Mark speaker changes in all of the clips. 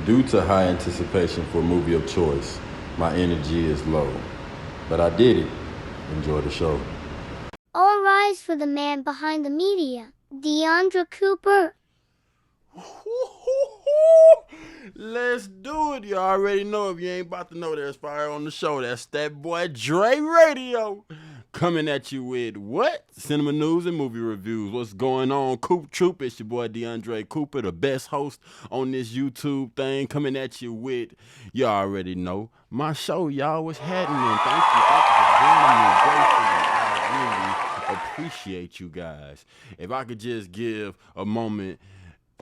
Speaker 1: Due to high anticipation for a movie of choice, my energy is low. But I did it. Enjoy the show.
Speaker 2: All rise for the man behind the media, DeAndre Cooper.
Speaker 3: Let's do it. You already know. If you ain't about to know, there's fire on the show. That's that boy Dre Radio. Coming at you with what? Cinema news and movie reviews. What's going on? Coop Troop. It's your boy DeAndre Cooper, the best host on this YouTube thing. Coming at you with, you already know, my show, y'all. What's happening? Thank you for joining me. Gratefully. I really appreciate you guys. If I could just give a moment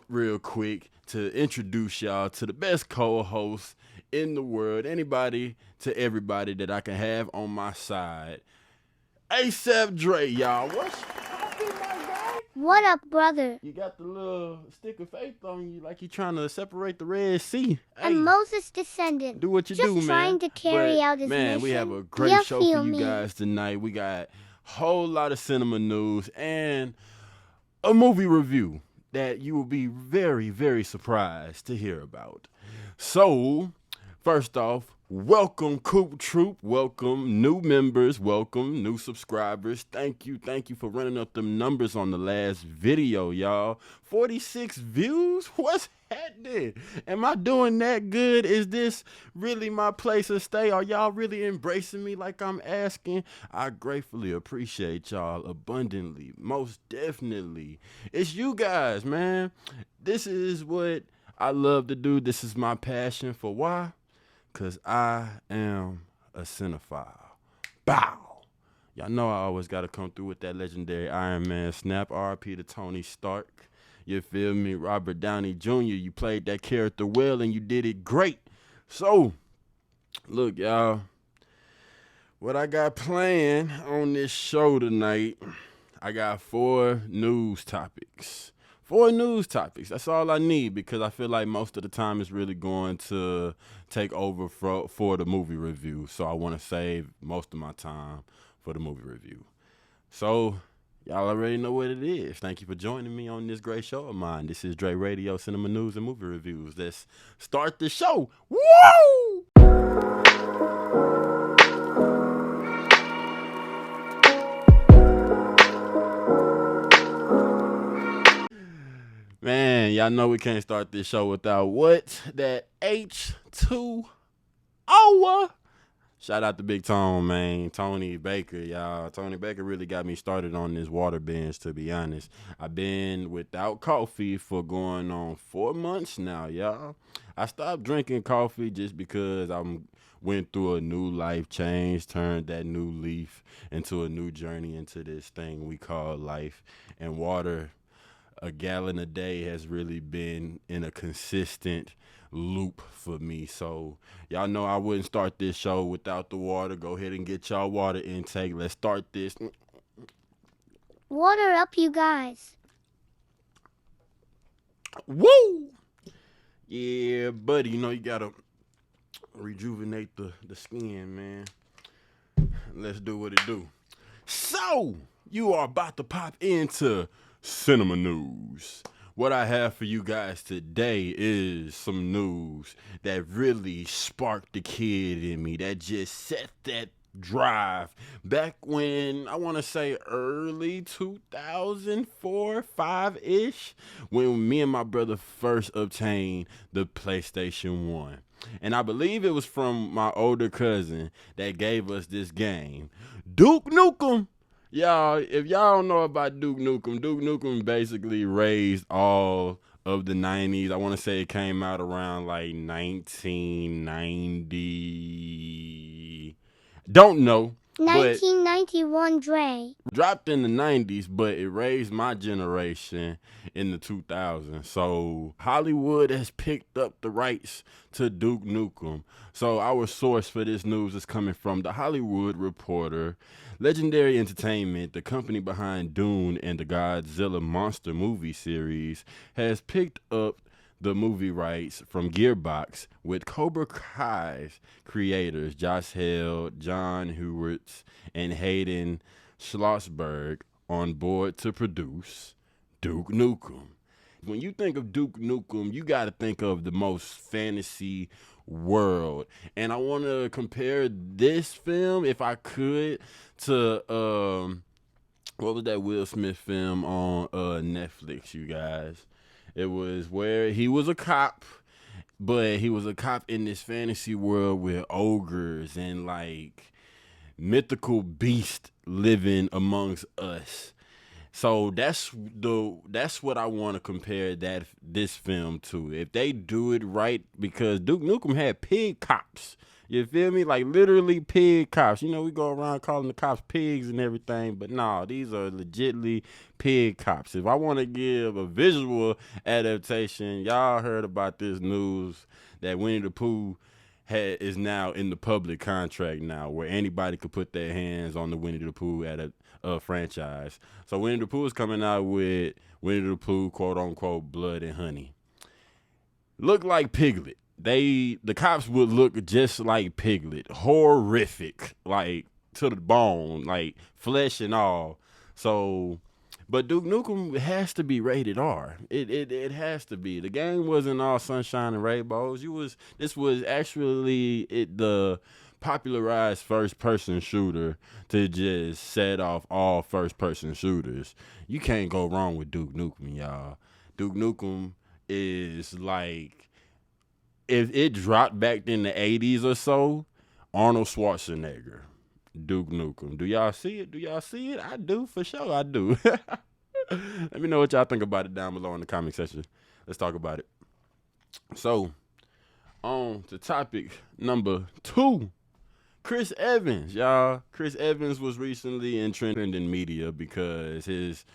Speaker 3: real quick to introduce y'all to the best co-host in the world. Anybody to everybody that I can have on my side. A$AP Dre, y'all. What's poppin', my guy?
Speaker 2: What up, brother?
Speaker 3: You got the little stick of faith on you like you trying to separate the Red Sea.
Speaker 2: I'm Moses' descendant.
Speaker 3: Do what you
Speaker 2: just
Speaker 3: do, man.
Speaker 2: trying to carry out his mission.
Speaker 3: Man, we have a great show for you guys tonight. We got a whole lot of cinema news and a movie review that you will be very, very surprised to hear about. So, first off, welcome Coop Troop, welcome new members, welcome new subscribers. Thank you for running up them numbers on the last video, y'all. 46 views? What's happening? Am I doing that good? Is this really my place to stay? Are y'all really embracing me like I'm asking? I gratefully appreciate y'all abundantly, most definitely. It's you guys, man. This is what I love to do. This is my passion. For why? Because I am a cinephile. Bow. Y'all know I always got to come through with that legendary Iron Man snap. RP to Tony Stark. You feel me? Robert Downey Jr., you played that character well and you did it great. So, look, y'all. What I got planned on this show tonight, I got 4 news topics. 4 news topics. That's all I need because I feel like most of the time it's really going to take over for the movie review. So I want to save most of my time for the movie review. So y'all already know what it is. Thank you for joining me on this great show of mine. This is Dre Radio, Cinema News and Movie Reviews. Let's start the show. Woo! Man, y'all know we can't start this show without what? That H2O. Shout out to Big Tone, man. Tony Baker, y'all. Tony Baker really got me started on this water binge, to be honest. I've been without coffee for going on 4 months now, y'all. I stopped drinking coffee just because went through a new life change, turned that new leaf into a new journey into this thing we call life. And water, a gallon a day, has really been in a consistent loop for me. So y'all know I wouldn't start this show without the water. Go ahead and get y'all water intake. Let's start this.
Speaker 2: Water up, you guys.
Speaker 3: Woo! Yeah, buddy, you gotta rejuvenate the skin, man. Let's do what it do. So, you are about to pop into cinema news. What I have for you guys today is some news that really sparked the kid in me, that just set that drive back when I want to say early 2004, 5-ish, when me and my brother first obtained the PlayStation 1. And I believe it was from my older cousin that gave us this game, Duke Nukem. Y'all, if y'all don't know about Duke Nukem basically raised all of the 90s. I want to say it came out around like 1990. Don't know.
Speaker 2: 1991 Dre.
Speaker 3: Dropped in the 90s, but it raised my generation in the 2000s. So Hollywood has picked up the rights to Duke Nukem. So our source for this news is coming from The Hollywood Reporter. Legendary Entertainment, the company behind Dune and the Godzilla monster movie series, has picked up the movie rights from Gearbox with Cobra Kai's creators Josh Held, John Hewitts, and Hayden Schlossberg on board to produce Duke Nukem. When you think of Duke Nukem, you got to think of the most fantasy world. And I want to compare this film, if I could, to what was that Will Smith film on Netflix, you guys? It was where he was a cop, but he was a cop in this fantasy world with ogres and like mythical beasts living amongst us. So that's what I want to compare this film to. If they do it right, because Duke Nukem had pig cops. You feel me? Like literally pig cops. You know, we go around calling the cops pigs and everything, but no, these are legitly pig cops. If I want to give a visual adaptation, y'all heard about this news that Winnie the Pooh is now in the public contract now, where anybody could put their hands on the Winnie the Pooh at a franchise. So Winnie the Pooh is coming out with Winnie the Pooh, quote unquote, Blood and Honey. Look like Piglet. The cops would look just like Piglet. Horrific, like to the bone, like flesh and all. So, but Duke Nukem has to be rated R. It has to be. The game wasn't all sunshine and rainbows. This was actually the popularized first person shooter to just set off all first person shooters. You can't go wrong with Duke Nukem, y'all. Duke Nukem is like, if it dropped back in the 80s or so, Arnold Schwarzenegger, Duke Nukem. Do y'all see it? Do y'all see it? I do, for sure I do. Let me know what y'all think about it down below in the comment section. Let's talk about it. So, on to topic number 2. Chris Evans, y'all. Chris Evans was recently in trending media because his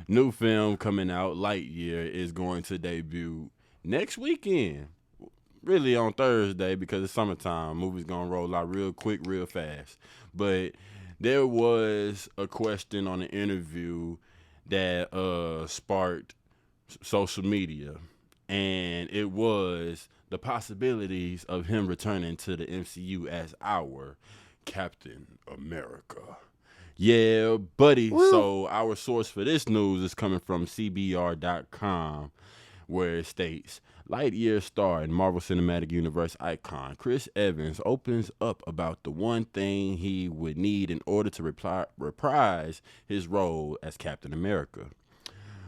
Speaker 3: new film coming out, Lightyear, is going to debut next weekend. Really on Thursday, because it's summertime. Movies gonna roll out real quick, real fast. But there was a question on an interview that sparked social media, and it was the possibilities of him returning to the MCU as our Captain America. Yeah, buddy.
Speaker 2: Woo.
Speaker 3: So our source for this news is coming from CBR.com, where it states, Lightyear star and Marvel Cinematic Universe icon Chris Evans opens up about the one thing he would need in order to reprise his role as Captain America.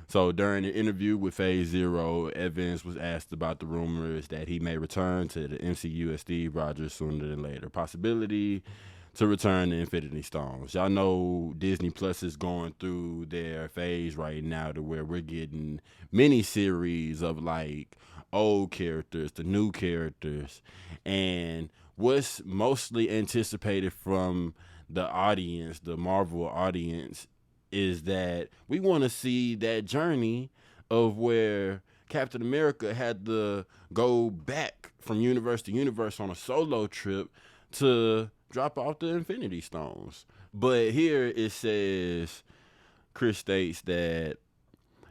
Speaker 3: So during the interview with Phase Zero, Evans was asked about the rumors that he may return to the MCU as Steve Rogers sooner than later. Possibility to return the Infinity Stones. Y'all know Disney Plus is going through their phase right now to where we're getting mini series of like old characters, the new characters, and what's mostly anticipated from the audience, the Marvel audience, is that we want to see that journey of where Captain America had to go back from universe to universe on a solo trip to drop off the Infinity Stones. But here it says, Chris states that,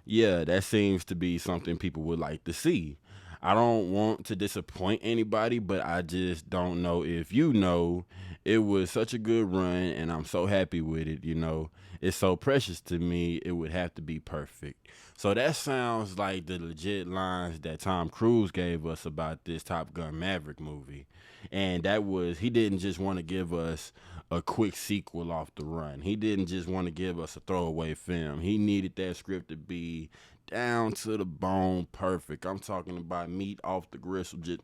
Speaker 3: yeah, that seems to be something people would like to see. I don't want to disappoint anybody, but I just don't know if you know. It was such a good run, and I'm so happy with it, you know. It's so precious to me, it would have to be perfect. So that sounds like the legit lines that Tom Cruise gave us about this Top Gun Maverick movie. And that was, he didn't just want to give us a quick sequel off the run. He didn't just want to give us a throwaway film. He needed that script to be down to the bone perfect. I'm talking about meat off the gristle, just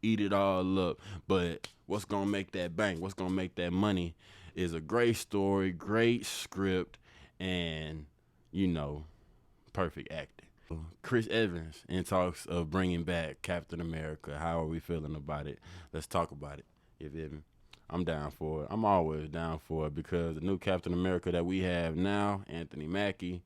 Speaker 3: eat it all up. But what's going to make that bank, what's going to make that money is a great story, great script, and, you know, perfect acting. Chris Evans in talks of bringing back Captain America. How are we feeling about it? Let's talk about it. You feel me? I'm down for it. I'm always down for it because the new Captain America that we have now, Anthony Mackie,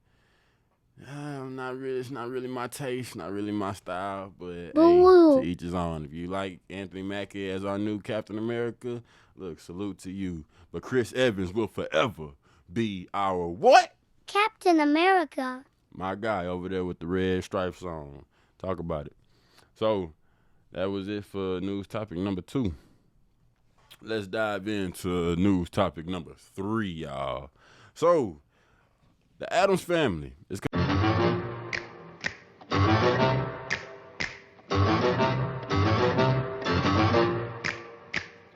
Speaker 3: it's not really my taste, not really my style, but hey, to each his own. If you like Anthony Mackie as our new Captain America, look, salute to you. But Chris Evans will forever be our what?
Speaker 2: Captain America.
Speaker 3: My guy over there with the red stripes on. Talk about it. So, that was it for news topic number 2. Let's dive into news topic number 3, y'all. So, the Addams Family is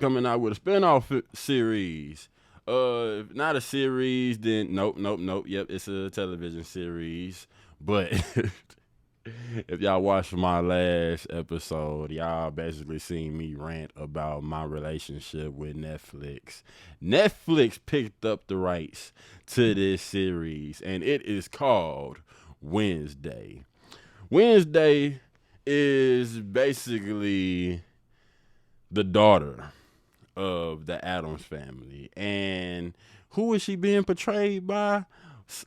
Speaker 3: coming out with a spinoff series. If not a series, then nope. Yep, it's a television series. But if y'all watched my last episode, y'all basically seen me rant about my relationship with Netflix. Netflix picked up the rights to this series, and it is called Wednesday. Wednesday is basically the daughter of the Addams family. And who is she being portrayed by?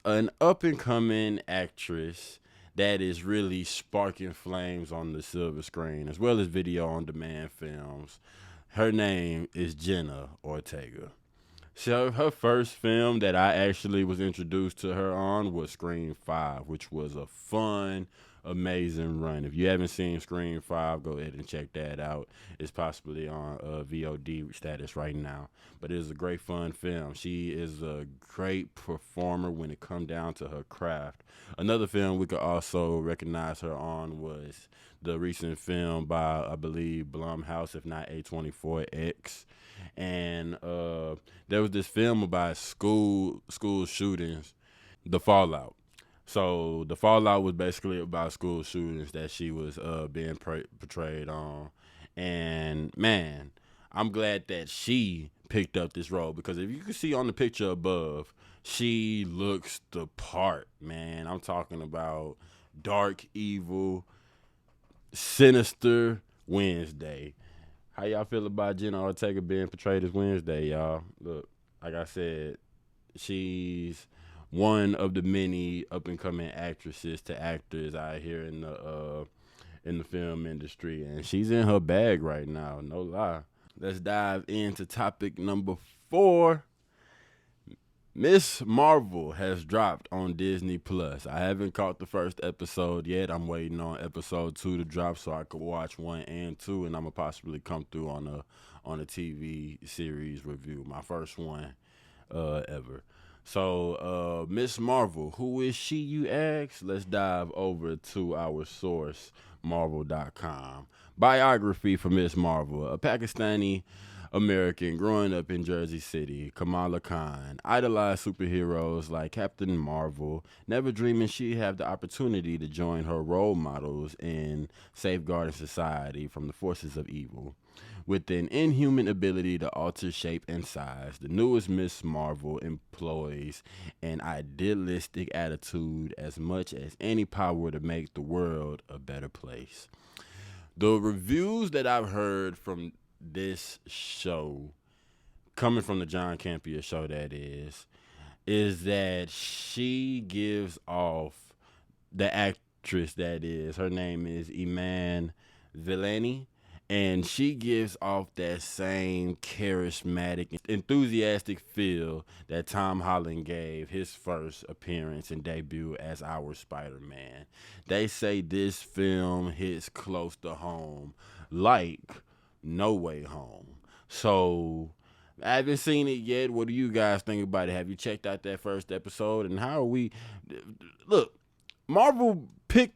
Speaker 3: An up-and-coming actress that is really sparking flames on the silver screen, as well as video-on-demand films. Her name is Jenna Ortega. So her first film that I actually was introduced to her on was Scream 5, which was a fun, amazing run. If you haven't seen Scream 5, go ahead and check that out. It's possibly on VOD status right now. But it is a great, fun film. She is a great performer when it comes down to her craft. Another film we could also recognize her on was the recent film by, I believe, Blumhouse, if not A24X. And there was this film about school shootings, The Fallout. So The Fallout was basically about school shootings that she was being portrayed on. And man, I'm glad that she picked up this role, because if you can see on the picture above, she looks the part, man. I'm talking about dark, evil, sinister Wednesday. How y'all feel about Jenna Ortega being portrayed as Wednesday, y'all? Look, like I said, she's one of the many up-and-coming actresses to actors out here in the film industry, and she's in her bag right now, no lie. Let's dive into topic number 4. Ms.Marvel has dropped on Disney Plus. I haven't caught the first episode yet. I'm waiting on episode 2 to drop so I could watch 1 and 2, and I'm gonna possibly come through on a TV series review, my first one ever. So Ms.Marvel, who is she, you ask? Let's dive over to our source, Marvel.com. Biography for Ms.Marvel, a Pakistani American growing up in Jersey City. Kamala Khan idolized superheroes like Captain Marvel, never dreaming she'd have the opportunity to join her role models in safeguarding society from the forces of evil. With an inhuman ability to alter shape and size, the newest Ms. Marvel employs an idealistic attitude as much as any power to make the world a better place. The reviews that I've heard from this show, coming from the John Campea show, that is that she gives off, the actress that is, her name is Iman Vellani, and she gives off that same charismatic, enthusiastic feel that Tom Holland gave his first appearance and debut as our Spider-Man. They say this film hits close to home, like No Way Home. So I haven't seen it yet. What do you guys think about it? Have you checked out that first episode? And how are we? Look, Marvel picked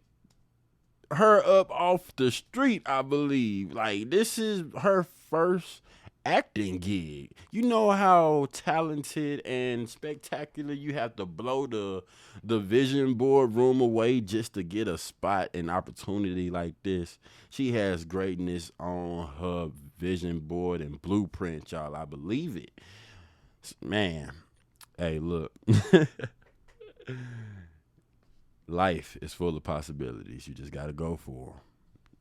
Speaker 3: her up off the street, I believe. Like, this is her first acting gig. You know how talented and spectacular you have to blow the vision board room away just to get a spot, an opportunity like this. She has greatness on her vision board and blueprint, y'all. I believe it. Man, hey, look. Life is full of possibilities. You just got to go for them.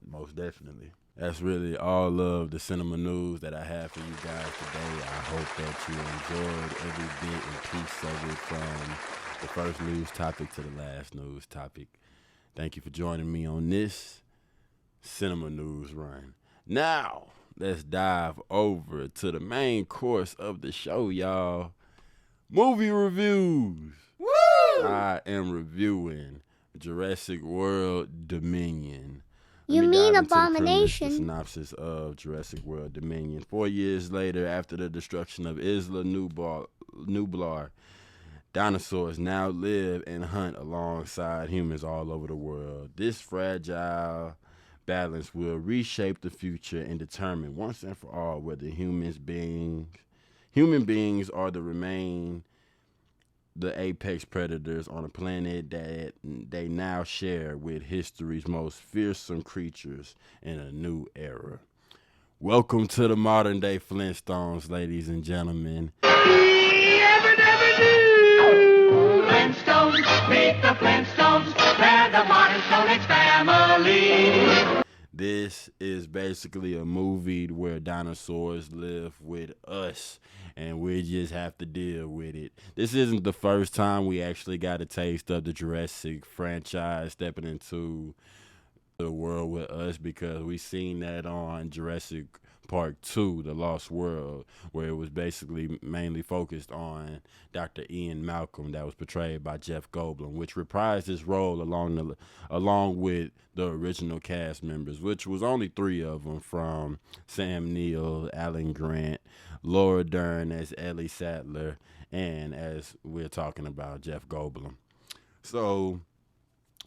Speaker 3: Most definitely. That's really all of the cinema news that I have for you guys today. I hope that you enjoyed every bit and piece of it, from the first news topic to the last news topic. Thank you for joining me on this cinema news run. Now, let's dive over to the main course of the show, y'all. Movie reviews. Woo! I am reviewing Jurassic World Dominion.
Speaker 2: You mean Abomination?
Speaker 3: The synopsis of Jurassic World Dominion. 4 years later, after the destruction of Isla Nublar, dinosaurs now live and hunt alongside humans all over the world. This fragile balance will reshape the future and determine once and for all whether human beings are to remain the apex predators on a planet that they now share with history's most fearsome creatures in a new era. Welcome to the modern day Flintstones, ladies and gentlemen. Flintstones, meet the Flintstones, they're the modern Stone Age family. This is basically a movie where dinosaurs live with us and we just have to deal with it. This isn't the first time we actually got a taste of the Jurassic franchise stepping into the world with us, because we seen that on Jurassic Park 2, The Lost World, where it was basically mainly focused on Dr. Ian Malcolm, that was portrayed by Jeff Goldblum, which reprised his role along with the original cast members, which was only 3 of them, from Sam Neill, Alan Grant, Laura Dern as Ellie Sattler, and as we're talking about, Jeff Goldblum. So,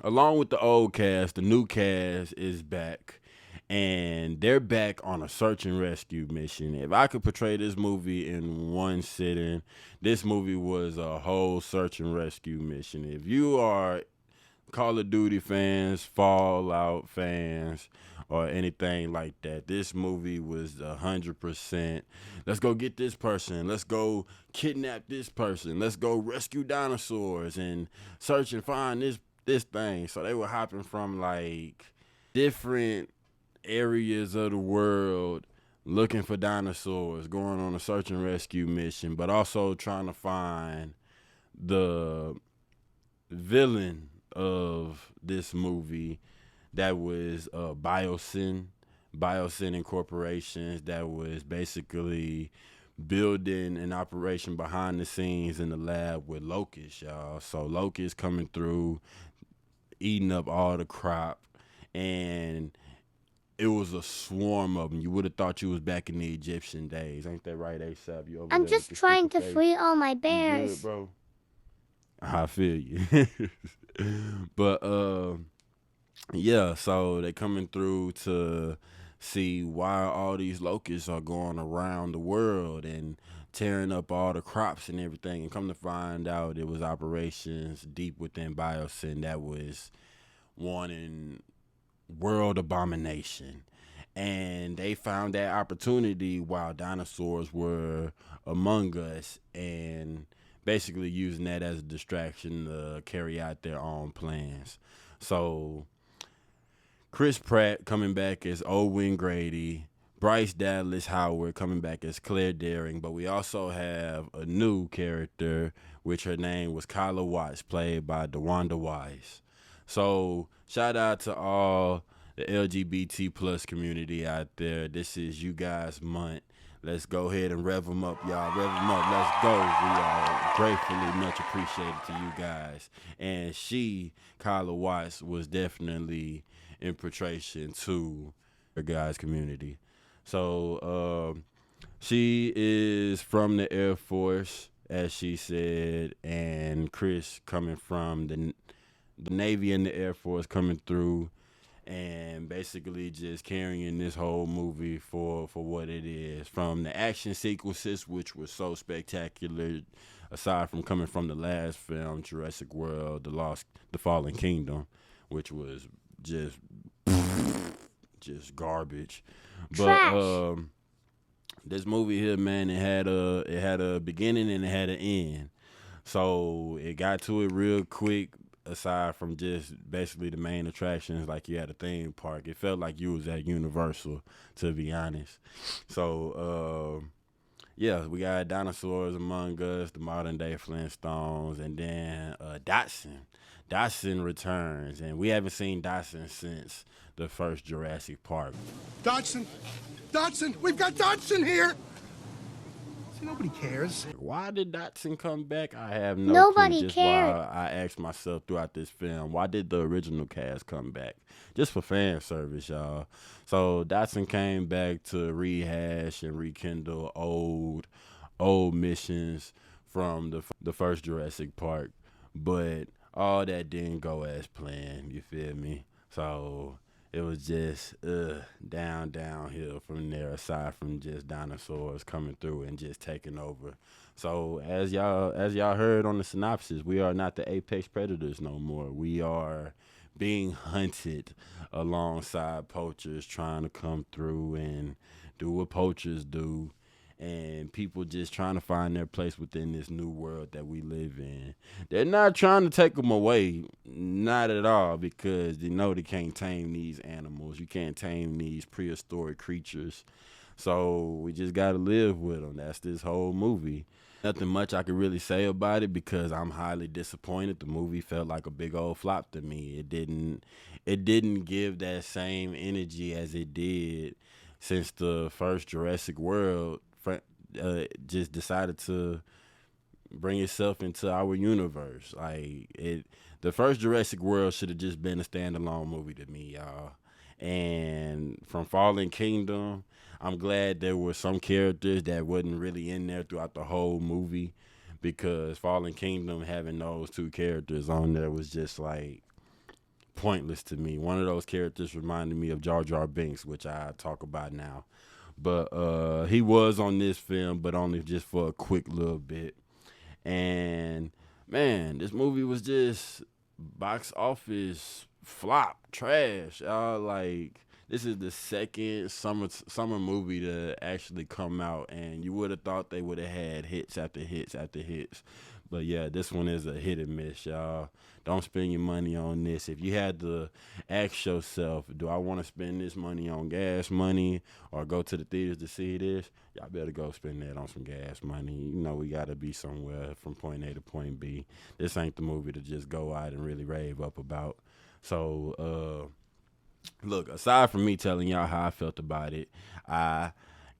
Speaker 3: along with the old cast, the new cast is back, and they're back on a search and rescue mission. If I could portray this movie in one sitting, this movie was a whole search and rescue mission. If you are Call of Duty fans, Fallout fans, or anything like that, this movie was 100%. Let's go get this person. Let's go kidnap this person. Let's go rescue dinosaurs and search and find this thing. So they were hopping from like different areas of the world looking for dinosaurs, going on a search and rescue mission, but also trying to find the villain of this movie, that was Biosyn Incorporations, that was basically building an operation behind the scenes in the lab with locusts, y'all. So locusts coming through, eating up all the crop, and it was a swarm of them. You would have thought you was back in the Egyptian days. Ain't that right, ASAP? You over
Speaker 2: I'm
Speaker 3: there
Speaker 2: just trying to free all my bears.
Speaker 3: You good, bro? I feel you. But yeah, so they coming through to see why all these locusts are going around the world and tearing up all the crops and everything, and come to find out it was operations deep within Biosyn that was wanting world abomination. And they found that opportunity while dinosaurs were among us, and basically using that as a distraction to carry out their own plans. So Chris Pratt coming back as Owen Grady, Bryce Dallas Howard coming back as Claire Daring, but we also have a new character, which her name was Kyla Watts, played by DeWanda Wise. So shout out to all the LGBT plus community out there. This is you guys' month. Let's go ahead and rev them up, y'all. Rev them up. Let's go. We are gratefully much appreciated to you guys. And Kyla Watts, was definitely in portrayal to her guys' community. So she is from the Air Force, as she said, and Chris coming from the Navy and the Air Force, coming through and basically just carrying this whole movie for what it is. From the action sequences, which were so spectacular, aside from coming from the last film, Jurassic World, The Fallen Kingdom, which was just garbage. But this movie here, man, it had a beginning and it had an end. So it got to it real quick. Aside from just basically the main attractions, like you had a theme park, it felt like you was at Universal, to be honest. So yeah, we got dinosaurs among us, the modern day Flintstones, and then Dotson returns, and we haven't seen Dotson since the first Jurassic Park.
Speaker 4: Dotson, we've got Dotson here. Nobody cares.
Speaker 3: Why did Dotson come back? I have no
Speaker 2: Nobody
Speaker 3: clue. Just
Speaker 2: cared.
Speaker 3: why I asked myself throughout this film, why did the original cast come back? Just for fan service, y'all. So Dotson came back to rehash and rekindle old missions from the first Jurassic Park, but all that didn't go as planned. You feel me? So it was just downhill from there. Aside from just dinosaurs coming through and just taking over. So as y'all heard on the synopsis, we are not the apex predators no more. We are being hunted alongside poachers trying to come through and do what poachers do, and people just trying to find their place within this new world that we live in. They're not trying to take them away, not at all, because they know they can't tame these animals. You can't tame these prehistoric creatures. So we just got to live with them. That's this whole movie. Nothing much I could really say about it because I'm highly disappointed. The movie felt like a big old flop to me. It didn't give that same energy as it did since the first Jurassic World just decided to bring itself into our universe. The first Jurassic World should have just been a standalone movie to me, y'all. And from Fallen Kingdom, I'm glad there were some characters that wasn't really in there throughout the whole movie, because Fallen Kingdom having those two characters on there was just like pointless to me. One of those characters reminded me of Jar Jar Binks, which I talk about now. But he was on this film, but only just for a quick little bit. And man, this movie was just box office flop, trash. Like, this is the second summer movie to actually come out, and you would have thought they would have had hits after hits after hits. But yeah, this one is a hit and miss, y'all. Don't spend your money on this. If you had to ask yourself, do I want to spend this money on gas money or go to the theaters to see this? Y'all better go spend that on some gas money. You know, we got to be somewhere from point A to point B. This ain't the movie to just go out and really rave up about. So, look, aside from me telling y'all how I felt about it, I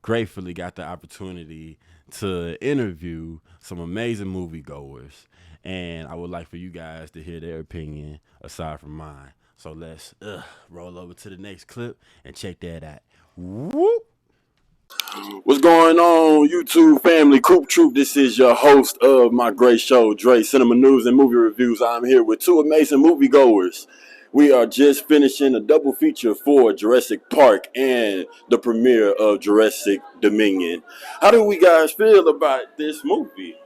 Speaker 3: gratefully got the opportunity to interview some amazing moviegoers, and I would like for you guys to hear their opinion aside from mine. So let's roll over to the next clip and check that out. Whoop! What's going on, YouTube family? Coop Troop, this is your host of my great show, Dre Cinema News and Movie Reviews. I'm here with two amazing moviegoers. We are just finishing a double feature for Jurassic Park and the premiere of Jurassic Dominion. How do we guys feel about this movie?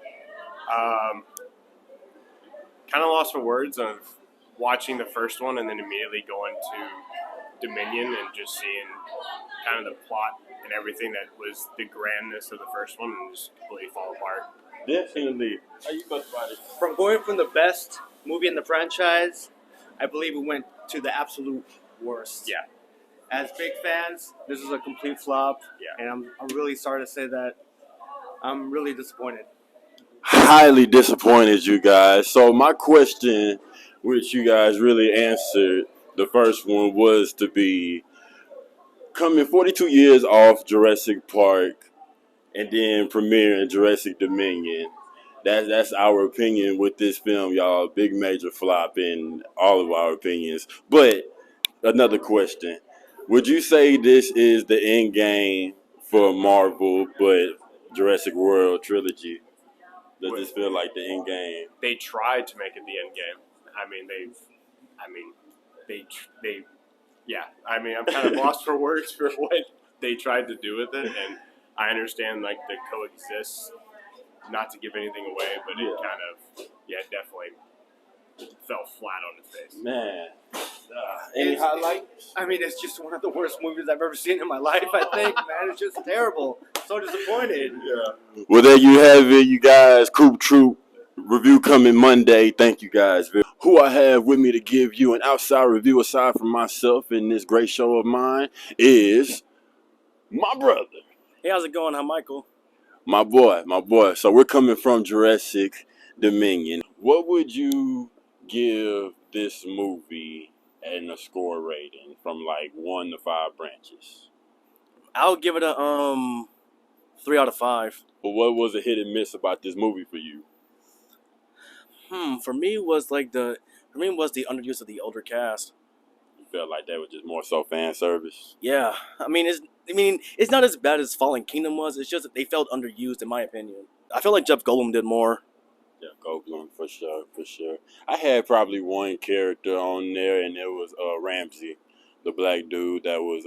Speaker 5: Kind of lost for words of watching the first one and then immediately going to Dominion and just seeing kind of the plot and everything that was the grandness of the first one and just completely fall apart.
Speaker 3: Definitely. How you felt about it?
Speaker 6: From going from the best movie in the franchise, I believe we went to the absolute worst.
Speaker 5: Yeah.
Speaker 6: As big fans, this is a complete flop.
Speaker 5: Yeah.
Speaker 6: And I'm really sorry to say that I'm really disappointed.
Speaker 3: Highly disappointed, you guys. So my question, which you guys really answered, the first one was to be coming 42 years off Jurassic Park and then premiering Jurassic Dominion. That's our opinion with this film, y'all. Big major flop in all of our opinions. But another question. Would you say this is the end game for Marvel, but Jurassic World trilogy? Does this feel like the end game?
Speaker 5: They tried to make it the end game. I'm kind of lost for words for what they tried to do with it, and I understand like the coexist, not to give anything away, but it kind of, definitely fell flat on its face.
Speaker 3: Man. Any highlights?
Speaker 6: I mean, it's just one of the worst movies I've ever seen in my life, I think, man. It's just terrible. So disappointed.
Speaker 3: Yeah. Well, there you have it, you guys. Coop Troop review coming Monday. Thank you guys. Who I have with me to give you an outside review aside from myself in this great show of mine is my brother.
Speaker 6: Hey, how's it going? I'm Michael.
Speaker 3: My boy. So we're coming from Jurassic Dominion. What would you give this movie and a score rating from like 1 to 5 branches?
Speaker 6: I'll give it a 3 out of 5.
Speaker 3: But what was a hit and miss about this movie for you?
Speaker 6: For me was the underuse of the older cast.
Speaker 3: You felt like that was just more so fan service?
Speaker 6: Yeah, it's not as bad as Fallen Kingdom was. It's just that they felt underused, in my opinion. I feel like Jeff Goldblum did more.
Speaker 3: Yeah, Goldblum for sure. I had probably one character on there, and it was Ramsey. the black dude that was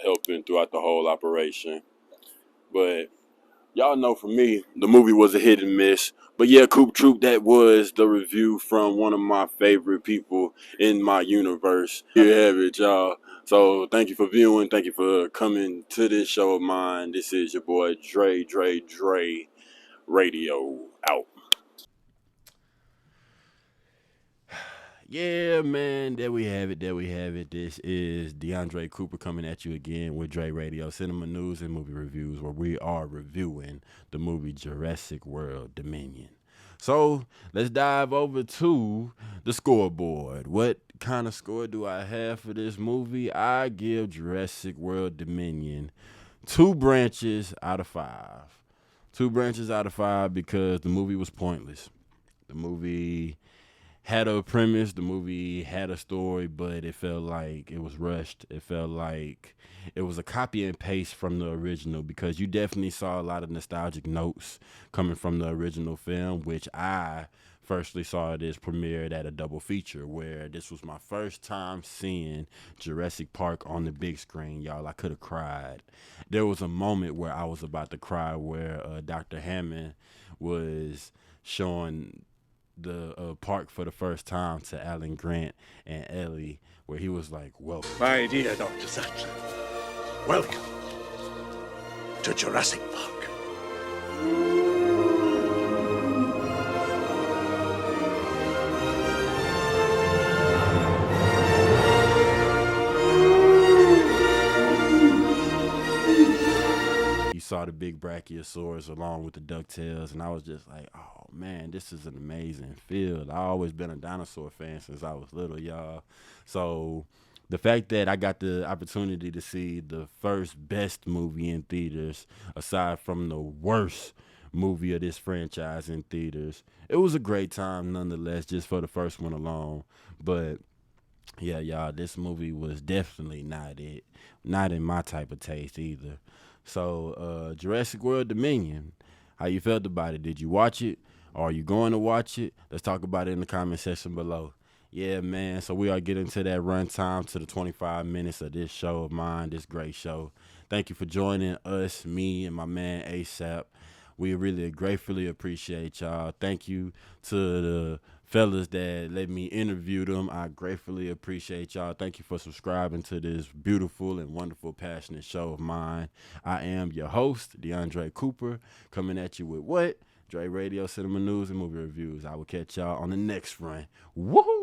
Speaker 3: helping throughout the whole operation. But y'all know for me, the movie was a hit and miss. But yeah, Coop Troop, that was the review from one of my favorite people in my universe. Here you have it, y'all. So thank you for viewing. Thank you for coming to this show of mine. This is your boy Dre Radio out. Yeah, man, there we have it. This is DeAndre Cooper coming at you again with Dre Radio, cinema news and movie reviews, where we are reviewing the movie Jurassic World Dominion. So let's dive over to the scoreboard. What kind of score do I have for this movie? I give Jurassic World Dominion 2 branches out of 5. 2 branches out of 5 because the movie was pointless. The movie had a premise, the movie had a story, but it felt like it was rushed. It felt like it was a copy and paste from the original, because you definitely saw a lot of nostalgic notes coming from the original film, which I firstly saw this premiered at a double feature, where this was my first time seeing Jurassic Park on the big screen, y'all. I could have cried. There was a moment where I was about to cry, where Dr. Hammond was showing the park for the first time to Alan Grant and Ellie, where he was like, welcome.
Speaker 7: My dear Dr. Sattler, welcome to Jurassic Park.
Speaker 3: You saw the big brachiosaurus along with the DuckTales, and I was just like, oh man, this is an amazing field. I've always been a dinosaur fan since I was little, y'all. So the fact that I got the opportunity to see the first best movie in theaters, aside from the worst movie of this franchise in theaters, it was a great time nonetheless, just for the first one alone. But yeah, y'all, this movie was definitely not it. Not in my type of taste either. So, Jurassic World Dominion, how you felt about it? Did you watch it? Or are you going to watch it? Let's talk about it in the comment section below. Yeah, man, so we are getting to that runtime, to the 25 minutes of this show of mine, this great show. Thank you for joining us, me and my man ASAP. We really gratefully appreciate y'all. Thank you to the fellas that let me interview them. I gratefully appreciate y'all. Thank you for subscribing to this beautiful and wonderful, passionate show of mine. I am your host, DeAndre Cooper, coming at you with what? Dre Radio, cinema news, and movie reviews. I will catch y'all on the next run. Woohoo!